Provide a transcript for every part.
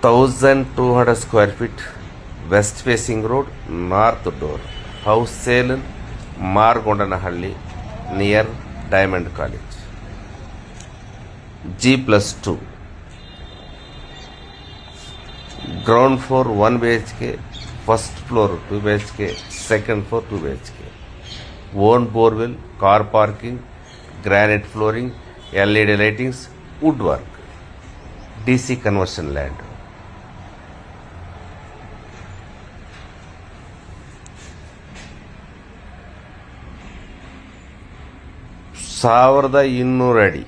1200 square feet, west facing road, north door. House sale in Margondanhalli near Diamond College. G+2. Ground floor 1 BHK, first floor 2 BHK, second floor 2 BHK. Own borewell, car parking, granite flooring, LED lightings, woodwork. DC conversion land. ಸಾವಿರದ 200 ಅಡಿ,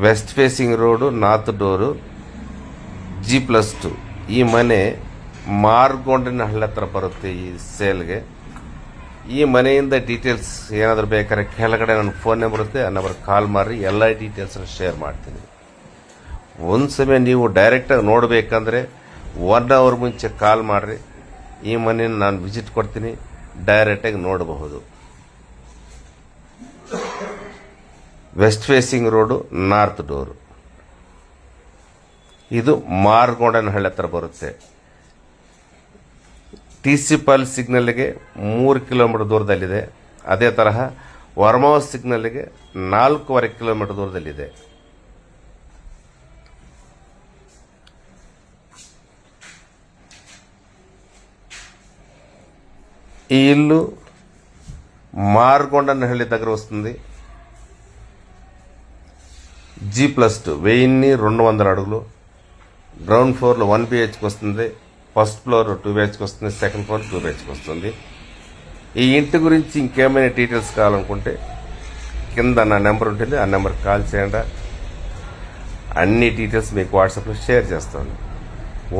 west facing road, north door, G+2. ಈ ಮನೆ ಮಾರ್ಗೊಂಡನಹಳ್ಳಿ ಹತ್ರ ಬರುತ್ತೆ. ಈ ಸೇಲ್ಗೆ ಈ ಮನೆಯಿಂದ details ಏನಾದರೂ ಬೇಕಾದ್ರೆ ಕೆಳಗಡೆ ನನ್ನ ಫೋನ್ ನಂಬರ್ ಇರುತ್ತೆ, ಆ ನಂಬರ್ ಕಾಲ್ ಮಾಡಿ ಎಲ್ಲ ಡೀಟೇಲ್ಸನ್ನು ಶೇರ್ ಮಾಡ್ತೀನಿ. ಒಂದು ಸಮಯ ನೀವು ಡೈರೆಕ್ಟಾಗಿ ನೋಡಬೇಕಂದ್ರೆ 1 ಅವರ್ ಮುಂಚೆ ಕಾಲ್ ಮಾಡಿರಿ. ಈ ಮನೆಯನ್ನು ನಾನು ವಿಸಿಟ್ ಕೊಡ್ತೀನಿ, ಡೈರೆಕ್ಟಾಗಿ ನೋಡಬಹುದು. West facing road, north door. ಇದು ಮಾರ್ಗೊಂಡನಹಳ್ಳಿ ಹತ್ರ ಬರುತ್ತೆ. TC ಪಾಲ್ ಸಿಗ್ನಲ್ಗೆ 3 ಕಿಲೋಮೀಟರ್ ದೂರದಲ್ಲಿದೆ. ಅದೇ ತರಹ ವರ್ಮಾವ್ ಸಿಗ್ನಲ್ಗೆ 4.25 ಕಿಲೋಮೀಟರ್ ದೂರದಲ್ಲಿದೆ. ఈ ఇల్లు మార్గొండనహಳ್ಳಿ దగ్గర వస్తుంది. G+2 1200 అడుగులు. గ్రౌండ్ ఫ్లోర్లో 1 BHK వస్తుంది, ఫస్ట్ ఫ్లోర్ 2 BHK వస్తుంది, సెకండ్ ఫ్లోర్ 2 BHK వస్తుంది. ఈ ఇంటి గురించి ఇంకేమైనా డీటెయిల్స్ కావాలనుకుంటే కింద నా నెంబర్ ఉంటుంది, ఆ నెంబర్కి కాల్ చేయండి. అన్ని డీటెయిల్స్ మీకు వాట్సాప్లో షేర్ చేస్తాను.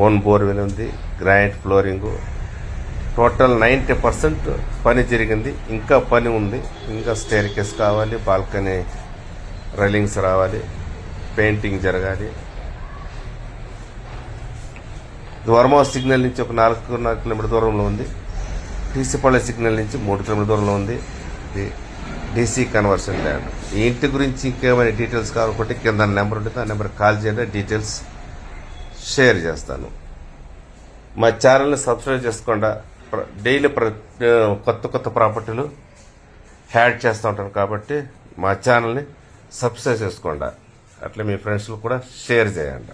ఓన్ బోర్వెల్ ఉంది, గ్రానైట్ ఫ్లోరింగు, టోటల్ 90% పని జరిగింది. ఇంకా పని ఉంది. ఇంకా స్టేర్ కేస్ కావాలి, బాల్కనీ రైలింగ్స్ రావాలి, పెయింటింగ్ జరగాలి. వర్మావ్ సిగ్నల్ నుంచి ఒక 4 కిలోమీటర్ దూరంలో ఉంది. TC పాల్ సిగ్నల్ నుంచి 3 కిలోమీటర్ దూరంలో ఉంది. ఇది DC కన్వర్షన్ ల్యాండ్. ఈ ఇంటి గురించి ఇంకేమైనా డీటెయిల్స్ కావాలంటే కింద నెంబర్ ఉంటుంది, ఆ నెంబర్కి కాల్ చేయండి, డీటెయిల్స్ షేర్ చేస్తాను. మా ఛానల్ని సబ్స్క్రైబ్ చేసుకోండి. డైలీ కొత్త ప్రాపర్టీలు యాడ్ చేస్తూ ఉంటాను కాబట్టి మా ఛానల్ని సబ్స్క్రైబ్ చేసుకోండి. అట్లా మీ ఫ్రెండ్స్లు కూడా షేర్ చేయండి.